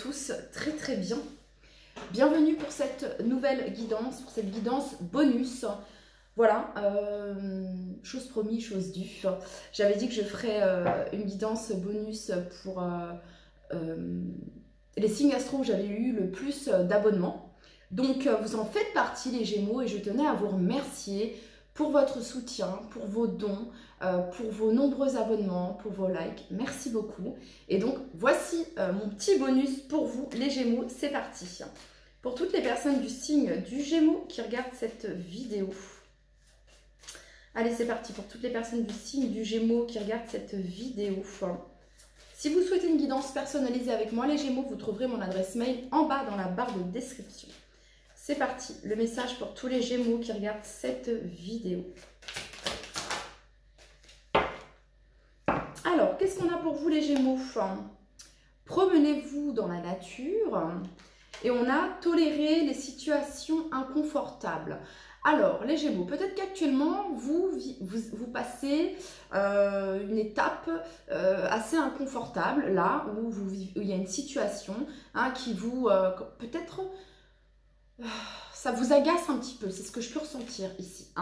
tous très très bien. Bienvenue pour cette nouvelle guidance, pour cette guidance bonus. Voilà, chose promise, chose due. J'avais dit que je ferais une guidance bonus pour les signes astro où j'avais eu le plus d'abonnements. Donc vous en faites partie les Gémeaux et je tenais à vous remercier pour votre soutien, pour vos dons, pour vos nombreux abonnements, pour vos likes. Merci beaucoup. Et donc voici mon petit bonus pour vous les Gémeaux, c'est parti. Pour toutes les personnes du signe du Gémeaux qui regardent cette vidéo. Allez, c'est parti pour toutes les personnes du signe du Gémeaux qui regardent cette vidéo. Si vous souhaitez une guidance personnalisée avec moi, les Gémeaux, vous trouverez mon adresse mail en bas dans la barre de description. C'est parti, le message pour tous les Gémeaux qui regardent cette vidéo. Alors, qu'est-ce qu'on a pour vous les Gémeaux? Promenez-vous dans la nature et on a toléré les situations inconfortables. Alors, les Gémeaux, peut-être qu'actuellement, vous passez une étape assez inconfortable, là, où il y a une situation qui vous, peut-être, ça vous agace un petit peu, c'est ce que je peux ressentir ici.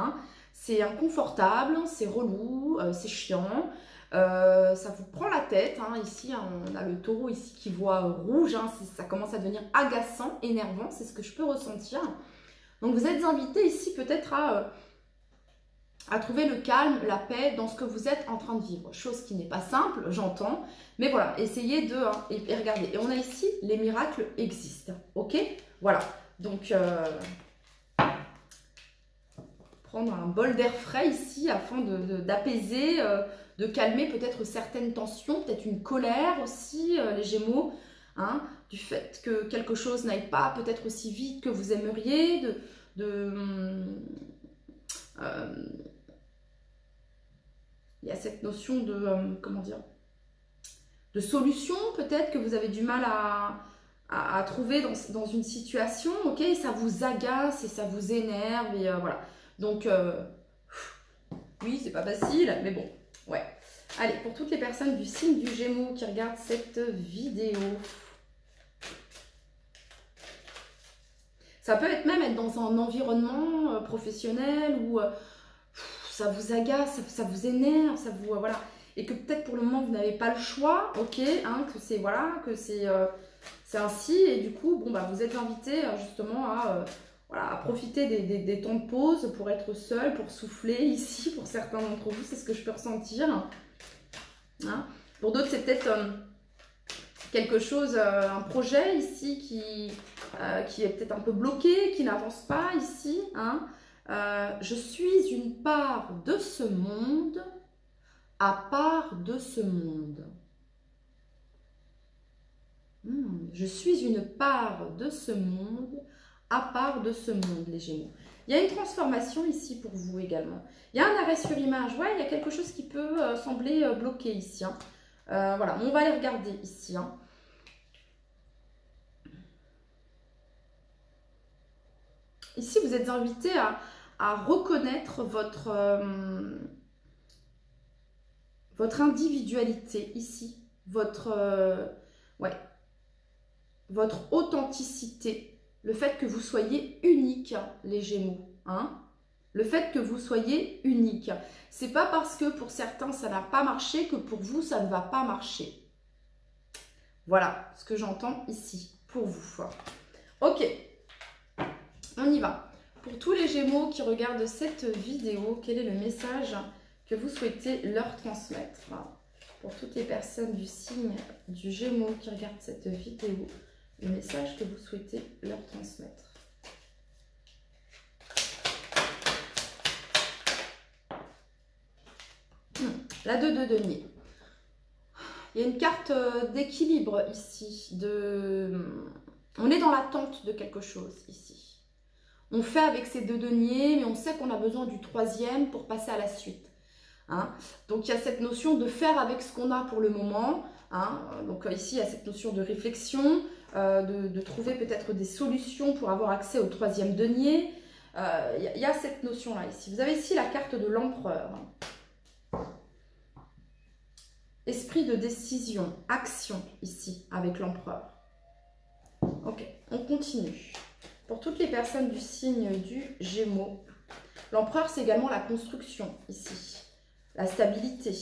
C'est inconfortable, c'est relou, c'est chiant, ça vous prend la tête. Ici, on a le taureau ici qui voit rouge, ça commence à devenir agaçant, énervant, c'est ce que je peux ressentir. Donc vous êtes invité ici peut-être à trouver le calme, la paix dans ce que vous êtes en train de vivre. Chose qui n'est pas simple, j'entends. Mais voilà, essayez de... et regardez, et on a ici, les miracles existent. Ok? Voilà. Donc, prendre un bol d'air frais ici afin d'apaiser, de calmer peut-être certaines tensions, peut-être une colère aussi, les Gémeaux. Du fait que quelque chose n'aille pas peut-être aussi vite que vous aimeriez, il y a cette notion de, comment dire, de solution peut-être que vous avez du mal à trouver dans une situation, ok, ça vous agace et ça vous énerve, et voilà. Donc, oui, c'est pas facile, mais bon, ouais. Allez, pour toutes les personnes du signe du Gémeaux qui regardent cette vidéo, ça peut être même être dans un environnement professionnel où ça vous agace, ça vous énerve, ça vous voilà, et que peut-être pour le moment vous n'avez pas le choix, ok, que c'est voilà, que c'est ainsi, et du coup bon vous êtes invité justement à profiter des temps de pause pour être seul, pour souffler ici pour certains d'entre vous, c'est ce que je peux ressentir. Pour d'autres c'est peut-être quelque chose, un projet ici qui est peut-être un peu bloqué, qui n'avance pas ici. Je suis une part de ce monde, à part de ce monde. Je suis une part de ce monde, à part de ce monde, les Gémeaux. Il y a une transformation ici pour vous également. Il y a un arrêt sur image. Ouais, il y a quelque chose qui peut sembler bloqué ici. Voilà, on va aller regarder ici. Ici, vous êtes invité à reconnaître votre individualité ici, votre authenticité, le fait que vous soyez unique, les Gémeaux. Le fait que vous soyez unique. C'est pas parce que pour certains ça n'a pas marché que pour vous ça ne va pas marcher. Voilà ce que j'entends ici pour vous. Ok. On y va. Pour tous les Gémeaux qui regardent cette vidéo, quel est le message que vous souhaitez leur transmettre? Pour toutes les personnes du signe du Gémeaux qui regardent cette vidéo, le message que vous souhaitez leur transmettre. La 2 de denier. Il y a une carte d'équilibre ici. On est dans l'attente de quelque chose ici. On fait avec ces 2 deniers, mais on sait qu'on a besoin du 3e pour passer à la suite. Donc, il y a cette notion de faire avec ce qu'on a pour le moment. Donc, ici, il y a cette notion de réflexion, de trouver peut-être des solutions pour avoir accès au 3e denier. Il y a cette notion-là ici. Vous avez ici la carte de l'empereur. Esprit de décision, action ici, avec l'empereur. Ok, on continue. Pour toutes les personnes du signe du Gémeaux, l'empereur, c'est également la construction ici, la stabilité.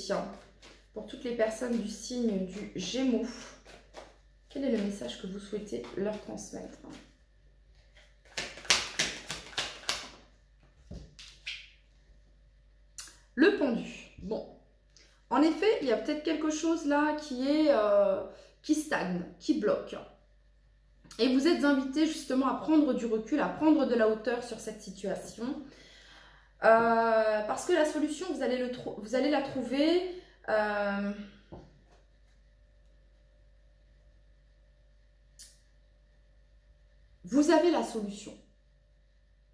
Pour toutes les personnes du signe du Gémeaux, quel est le message que vous souhaitez leur transmettre? Le pendu. Bon, en effet, il y a peut-être quelque chose là qui stagne, qui bloque. Et vous êtes invité justement à prendre du recul, à prendre de la hauteur sur cette situation. Parce que la solution, vous allez la trouver. Vous avez la solution.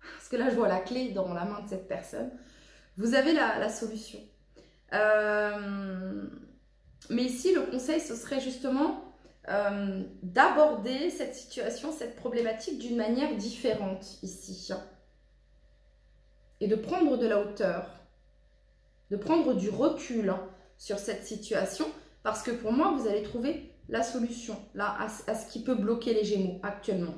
Parce que là, je vois la clé dans la main de cette personne. Vous avez la solution. Mais ici, le conseil, ce serait justement d'aborder cette situation, cette problématique d'une manière différente ici. Et de prendre de la hauteur, de prendre du recul sur cette situation. Parce que pour moi, vous allez trouver la solution là, à ce qui peut bloquer les Gémeaux actuellement.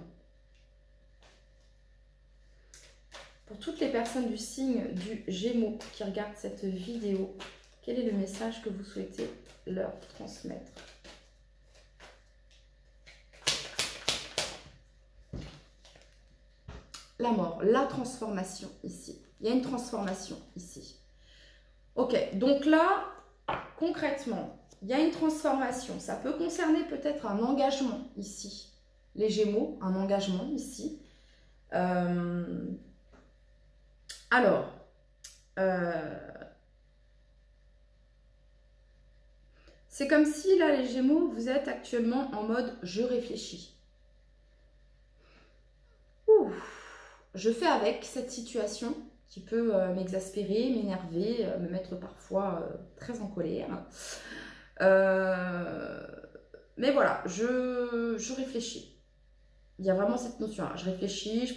Pour toutes les personnes du signe du Gémeaux qui regardent cette vidéo, quel est le message que vous souhaitez leur transmettre? La mort, la transformation ici. Il y a une transformation ici. Ok, donc là, concrètement, il y a une transformation. Ça peut concerner peut-être un engagement ici. Les Gémeaux, un engagement ici. Alors, c'est comme si là, les Gémeaux, vous êtes actuellement en mode « je réfléchis ». Je fais avec cette situation qui peut m'exaspérer, m'énerver, me mettre parfois très en colère. Mais voilà, je réfléchis. Il y a vraiment cette notion-là. Je réfléchis, je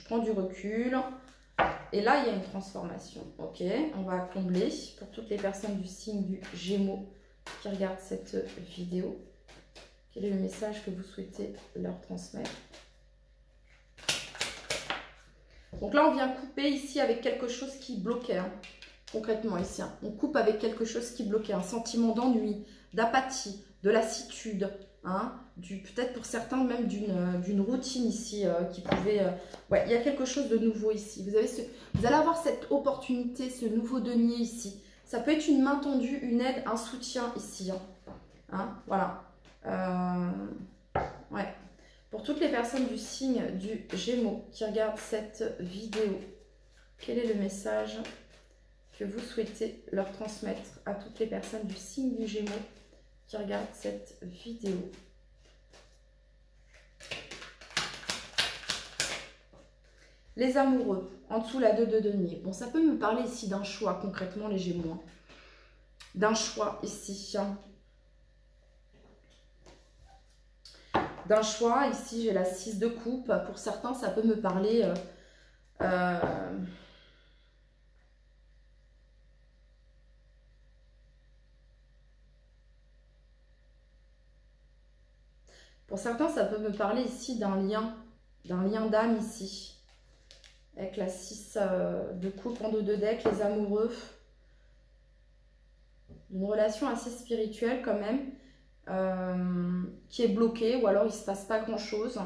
prends du recul. Et là, il y a une transformation. Ok, on va combler pour toutes les personnes du signe du Gémeaux qui regardent cette vidéo. Quel est le message que vous souhaitez leur transmettre? Donc là, on vient couper ici avec quelque chose qui bloquait, concrètement ici. On coupe avec quelque chose qui bloquait, un sentiment d'ennui, d'apathie, de lassitude, peut-être pour certains même d'une routine ici qui pouvait... ouais, il y a quelque chose de nouveau ici. Vous allez avoir cette opportunité, ce nouveau denier ici. Ça peut être une main tendue, une aide, un soutien ici. Voilà. Ouais. Pour toutes les personnes du signe du Gémeaux qui regardent cette vidéo, quel est le message que vous souhaitez leur transmettre à toutes les personnes du signe du Gémeaux qui regardent cette vidéo? Les amoureux, en dessous la 2 de denier. Bon, ça peut me parler ici d'un choix, concrètement, les Gémeaux. D'un choix ici. D'un choix, ici j'ai la 6 de coupe. Pour certains, ça peut me parler... Pour certains, ça peut me parler ici d'un lien d'âme ici. Avec la 6 de coupe en 2 de deck, les amoureux. Une relation assez spirituelle quand même. Qui est bloquée ou alors il ne se passe pas grand chose,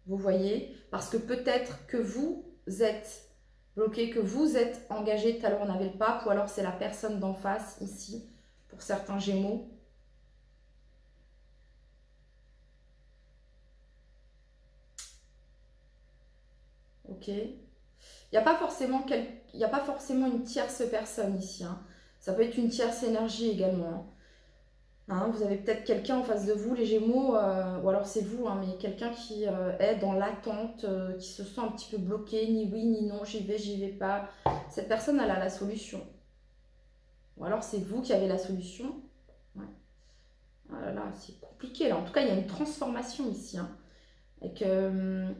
vous voyez, parce que peut-être que vous êtes bloqué, que vous êtes engagé, tout à l'heure on avait le pape, ou alors c'est la personne d'en face ici, pour certains Gémeaux. Ok, il n'y a pas forcément une tierce personne ici, ça peut être une tierce énergie également. Vous avez peut-être quelqu'un en face de vous, les Gémeaux, ou alors c'est vous, mais quelqu'un qui est dans l'attente, qui se sent un petit peu bloqué, ni oui, ni non, j'y vais pas. Cette personne, elle a la solution. Ou alors c'est vous qui avez la solution. Ouais. Ah là là, c'est compliqué là. En tout cas, il y a une transformation ici. Avec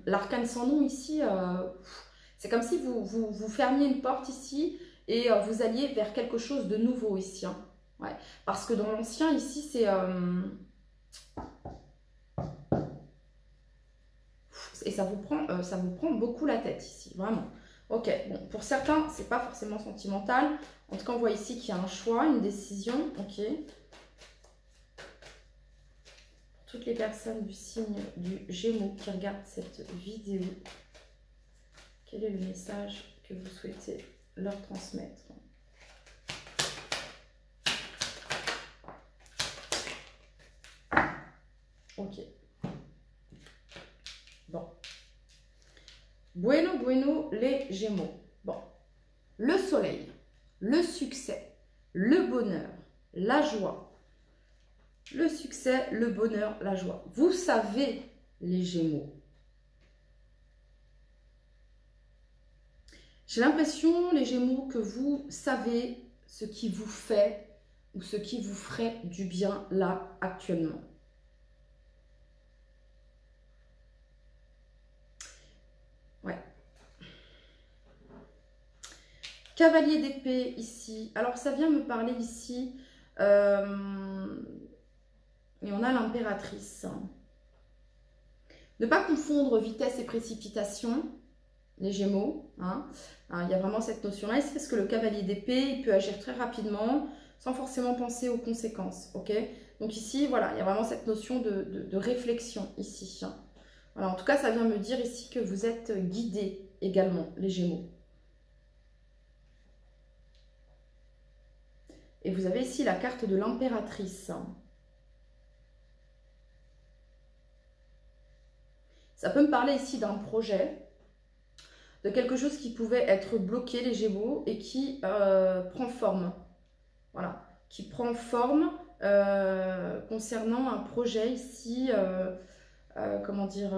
l'arcane sans nom ici, c'est comme si vous fermiez une porte ici et vous alliez vers quelque chose de nouveau ici. Ouais, parce que dans l'ancien, ici, c'est... Et ça vous prend beaucoup la tête ici, vraiment. Ok, bon, pour certains, c'est pas forcément sentimental. En tout cas, on voit ici qu'il y a un choix, une décision. Ok. Pour toutes les personnes du signe du Gémeaux qui regardent cette vidéo, quel est le message que vous souhaitez leur transmettre? Ok. Bon. Bueno, bueno, les Gémeaux. Bon. Le soleil, le succès, le bonheur, la joie. Le succès, le bonheur, la joie. Vous savez, les Gémeaux. J'ai l'impression, les Gémeaux, que vous savez ce qui vous fait ou ce qui vous ferait du bien là, actuellement. Ouais. Cavalier d'épée ici. Alors, ça vient me parler ici. Et on a l'impératrice. Ne pas confondre vitesse et précipitation, les Gémeaux. Hein. Il y a vraiment cette notion-là. C'est parce que le cavalier d'épée, il peut agir très rapidement sans forcément penser aux conséquences. Ok. Donc ici, voilà, il y a vraiment cette notion de réflexion ici. Hein. Voilà, en tout cas, ça vient me dire ici que vous êtes guidés également, les Gémeaux. Et vous avez ici la carte de l'impératrice. Ça peut me parler ici d'un projet, de quelque chose qui pouvait être bloqué, les Gémeaux, et qui prend forme. Voilà, qui prend forme concernant un projet ici, comment dire,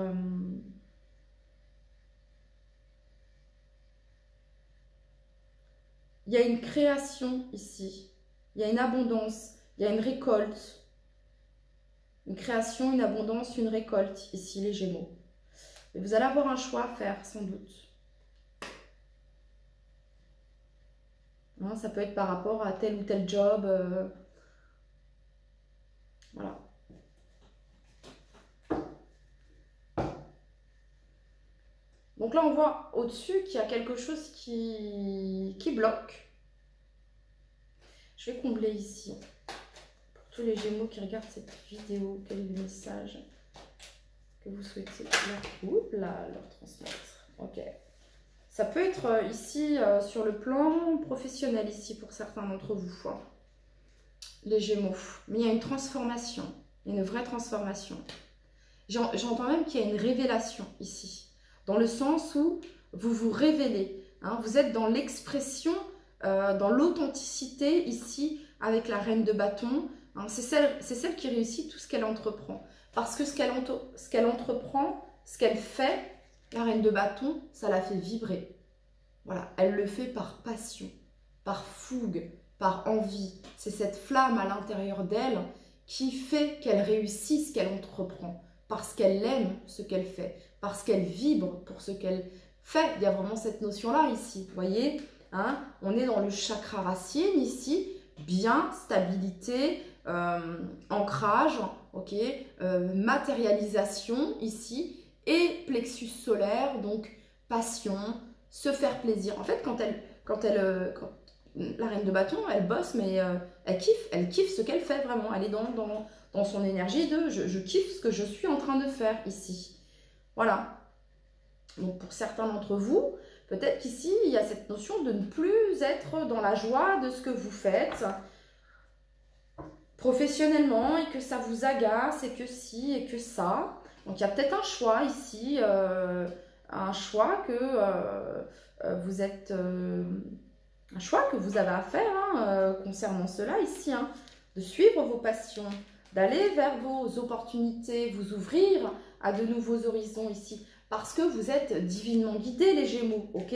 il y a une création ici, il y a une abondance, il y a une récolte, une création, une abondance, une récolte ici, les Gémeaux. Et vous allez avoir un choix à faire, sans doute. Hein, ça peut être par rapport à tel ou tel job. Voilà. Donc là, on voit au-dessus qu'il y a quelque chose qui bloque. Je vais combler ici. Pour tous les Gémeaux qui regardent cette vidéo, quel est le message que vous souhaitez leur transmettre? Ok. Ça peut être ici sur le plan professionnel ici pour certains d'entre vous, hein, les Gémeaux. Mais il y a une transformation, une vraie transformation. J'entends même qu'il y a une révélation ici, dans le sens où vous vous révélez. Hein, vous êtes dans l'expression, dans l'authenticité ici avec la reine de bâton. Hein, c'est celle qui réussit tout ce qu'elle entreprend. Parce que ce qu'elle entreprend, ce qu'elle fait, la reine de bâton, ça la fait vibrer. Voilà, elle le fait par passion, par fougue, par envie. C'est cette flamme à l'intérieur d'elle qui fait qu'elle réussit ce qu'elle entreprend. Parce qu'elle aime ce qu'elle fait, parce qu'elle vibre pour ce qu'elle fait. Il y a vraiment cette notion-là ici, vous voyez, hein, on est dans le chakra racine ici, bien, stabilité, ancrage, ok, matérialisation ici, et plexus solaire, donc passion, se faire plaisir. En fait, quand la reine de bâton, elle bosse, mais elle kiffe ce qu'elle fait vraiment. Elle est dans son énergie de je kiffe ce que je suis en train de faire ici. Voilà. Donc pour certains d'entre vous, peut-être qu'ici, il y a cette notion de ne plus être dans la joie de ce que vous faites professionnellement et que ça vous agace et que si et que ça. Donc il y a peut-être un choix ici, un choix que vous êtes... un choix que vous avez à faire hein, concernant cela ici, hein, de suivre vos passions, d'aller vers vos opportunités, vous ouvrir à de nouveaux horizons ici, parce que vous êtes divinement guidés, les Gémeaux, ok,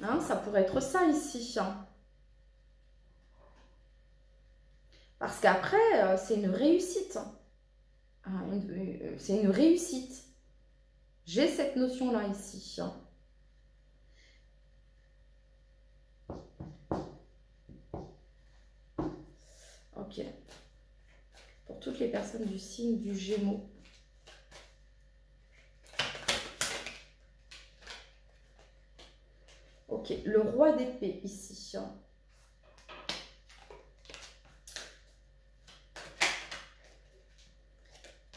hein, ça pourrait être ça ici. Hein. Parce qu'après, c'est une réussite. Hein, c'est une réussite. J'ai cette notion-là ici. Hein. Ok. Pour toutes les personnes du signe du Gémeaux. Ok, le roi d'épée ici.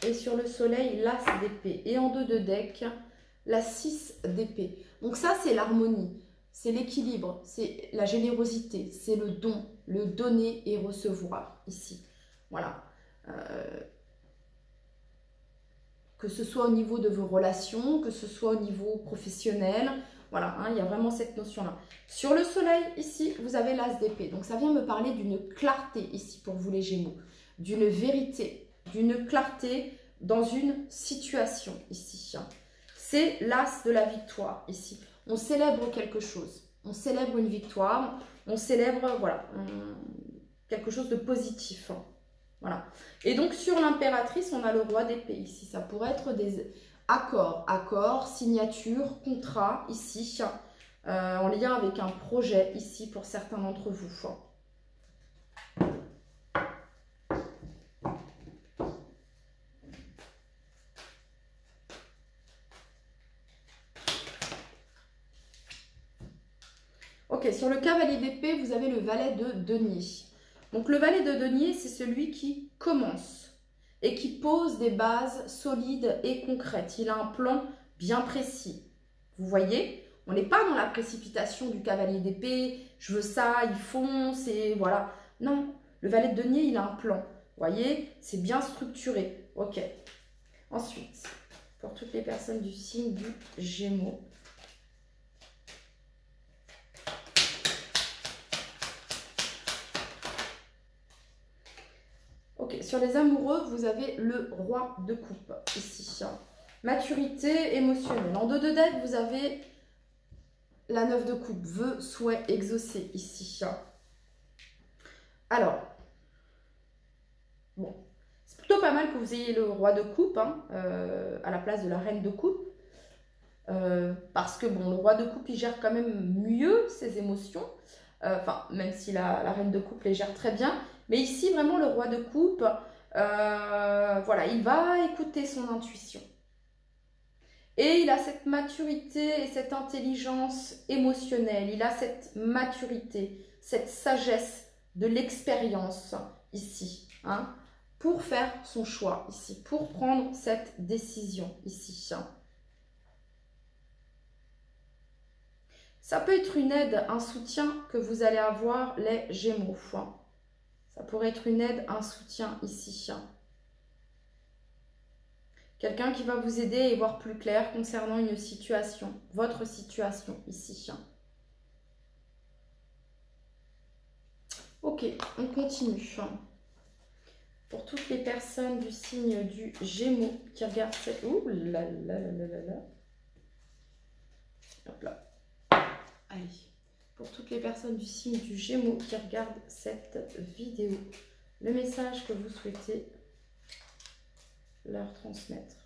Et sur le soleil, l'as d'épée. Et en dos de deck, la 6 d'épée. Donc ça, c'est l'harmonie, c'est l'équilibre, c'est la générosité, c'est le don, le donner et recevoir ici. Voilà. Que ce soit au niveau de vos relations, que ce soit au niveau professionnel. Voilà, hein, il y a vraiment cette notion-là. Sur le soleil, ici, vous avez l'as d'épée. Donc ça vient me parler d'une clarté ici pour vous les Gémeaux. D'une vérité, d'une clarté dans une situation ici. C'est l'as de la victoire ici. On célèbre quelque chose. On célèbre une victoire. On célèbre, voilà, quelque chose de positif. Voilà. Et donc, sur l'impératrice, on a le roi d'épée ici. Ça pourrait être des accords, signatures, contrats ici, en lien avec un projet ici pour certains d'entre vous. Ok, sur le cavalier d'épée, vous avez le valet de denier. Donc, le valet de denier, c'est celui qui commence et qui pose des bases solides et concrètes. Il a un plan bien précis. Vous voyez, on n'est pas dans la précipitation du cavalier d'épée. Je veux ça, il fonce et voilà. Non, le valet de denier, il a un plan. Vous voyez, c'est bien structuré. Ok. Ensuite, pour toutes les personnes du signe du Gémeaux. Ok, sur les amoureux, vous avez le roi de coupe ici. Maturité émotionnelle. En dos de deck, vous avez la 9 de coupe, vœux, souhaits exaucés ici. Alors, bon, c'est plutôt pas mal que vous ayez le roi de coupe hein, à la place de la reine de coupe. Parce que bon, le roi de coupe, il gère quand même mieux ses émotions. Enfin, même si la reine de coupe les gère très bien. Mais ici, vraiment, le roi de coupe, voilà, il va écouter son intuition. Et il a cette maturité et cette intelligence émotionnelle. Il a cette maturité, cette sagesse de l'expérience ici, hein, pour faire son choix ici, pour prendre cette décision ici. Ça peut être une aide, un soutien que vous allez avoir les Gémeaux. Ça pourrait être une aide, un soutien ici. Quelqu'un qui va vous aider et voir plus clair concernant une situation, votre situation ici. Ok, on continue. Pour toutes les personnes du signe du Gémeaux qui regardent cette... Ouh là là là là là. Hop là. Allez. Pour toutes les personnes du signe du Gémeaux qui regardent cette vidéo, le message que vous souhaitez leur transmettre.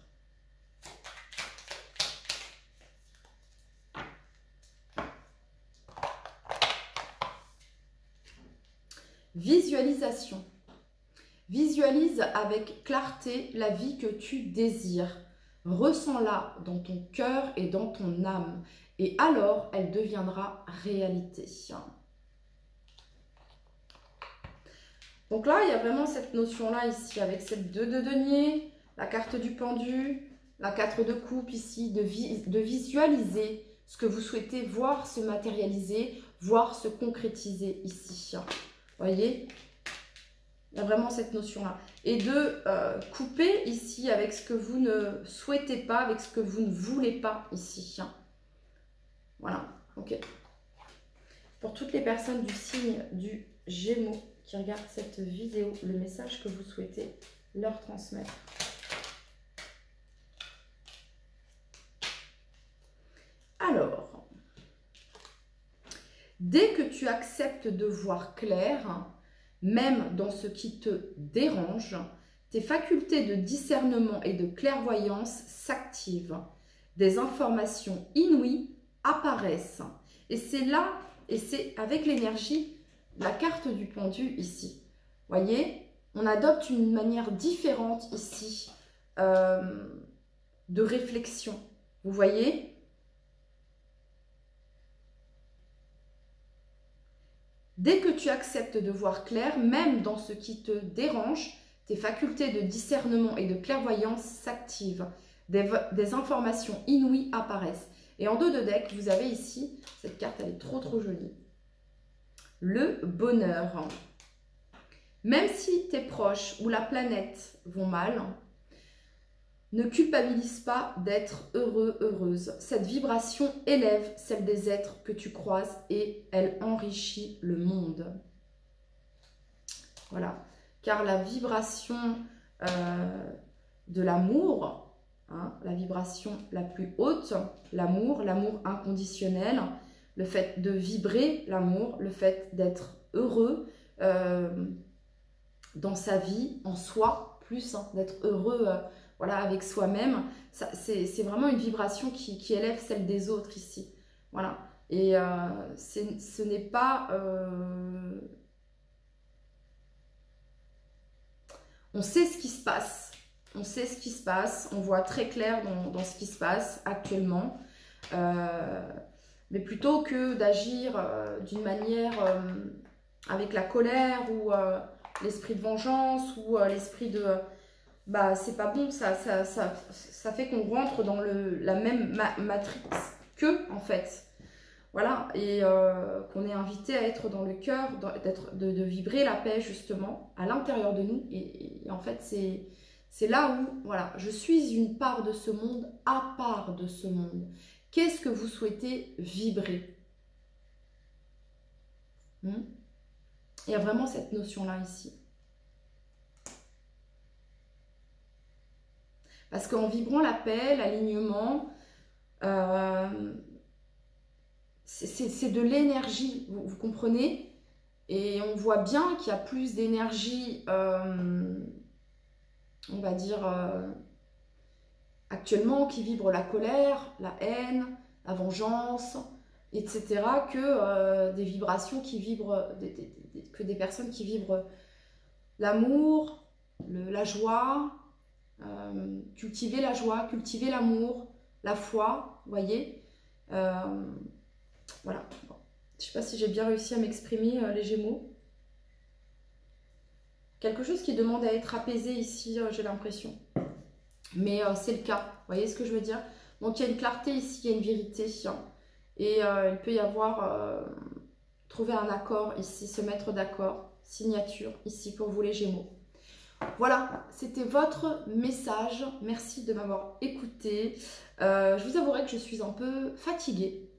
Visualisation. Visualise avec clarté la vie que tu désires. Ressens-la dans ton cœur et dans ton âme. Et alors, elle deviendra réalité. Donc là, il y a vraiment cette notion-là ici, avec cette 2 de denier, la carte du pendu, la 4 de coupe ici, de visualiser ce que vous souhaitez voir se matérialiser, voir se concrétiser ici. Vous voyez ? Il y a vraiment cette notion-là. Et de couper ici avec ce que vous ne souhaitez pas, avec ce que vous ne voulez pas ici. Voilà, ok. Pour toutes les personnes du signe du Gémeaux qui regardent cette vidéo, le message que vous souhaitez leur transmettre. Alors, dès que tu acceptes de voir clair, même dans ce qui te dérange, tes facultés de discernement et de clairvoyance s'activent. Des informations inouïes apparaissent. Et c'est là, et c'est avec l'énergie, la carte du pendu ici. Voyez, on adopte une manière différente ici de réflexion. Vous voyez ? Dès que tu acceptes de voir clair, même dans ce qui te dérange, tes facultés de discernement et de clairvoyance s'activent. Des informations inouïes apparaissent. Et en dos de deck, vous avez ici, cette carte, elle est trop jolie. Le bonheur. Même si tes proches ou la planète vont mal, ne culpabilise pas d'être heureux, heureuse. Cette vibration élève celle des êtres que tu croises et elle enrichit le monde. Voilà. Car la vibration de l'amour, hein, la vibration la plus haute, l'amour inconditionnel, le fait de vibrer l'amour, le fait d'être heureux dans sa vie, en soi, plus, hein, d'être heureux voilà, avec soi-même, c'est vraiment une vibration qui élève celle des autres ici. Voilà. Et ce n'est pas... on sait ce qui se passe. On sait ce qui se passe. On voit très clair dans ce qui se passe actuellement. Mais plutôt que d'agir d'une manière avec la colère ou l'esprit de vengeance ou l'esprit de... bah c'est pas bon, ça fait qu'on rentre dans la même matrix qu'eux en fait. Voilà, et qu'on est invité à être dans le cœur, de vibrer la paix justement à l'intérieur de nous. Et en fait c'est là où, voilà, je suis une part de ce monde, à part de ce monde. Qu'est-ce que vous souhaitez vibrer? Il y a vraiment cette notion-là ici. Parce qu'en vibrant la paix, l'alignement, c'est de l'énergie, vous comprenez? Et on voit bien qu'il y a plus d'énergie, on va dire, actuellement, qui vibre la colère, la haine, la vengeance, etc. que des vibrations qui vibrent, que des personnes qui vibrent l'amour, la joie, cultiver la joie, cultiver l'amour, la foi, vous voyez. Voilà. Bon. Je ne sais pas si j'ai bien réussi à m'exprimer, les Gémeaux. Quelque chose qui demande à être apaisé ici, j'ai l'impression. Mais c'est le cas, vous voyez ce que je veux dire? Donc il y a une clarté ici, il y a une vérité. Et il peut y avoir, trouver un accord ici, se mettre d'accord, signature ici pour vous les Gémeaux. Voilà, c'était votre message. Merci de m'avoir écouté. Je vous avouerai que je suis un peu fatiguée.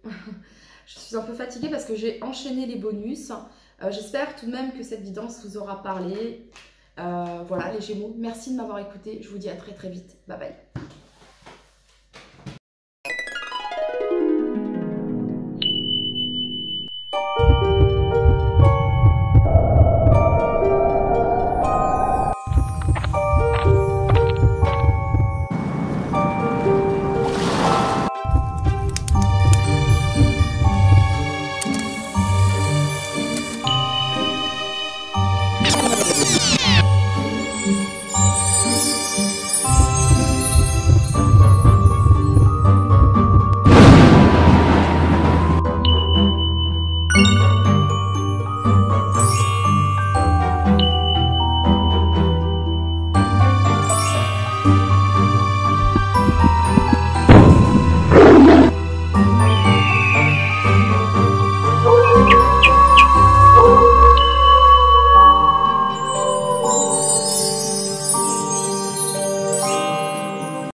Je suis un peu fatiguée parce que j'ai enchaîné les bonus. J'espère tout de même que cette guidance vous aura parlé. Voilà les Gémeaux, merci de m'avoir écouté. Je vous dis à très vite. Bye bye.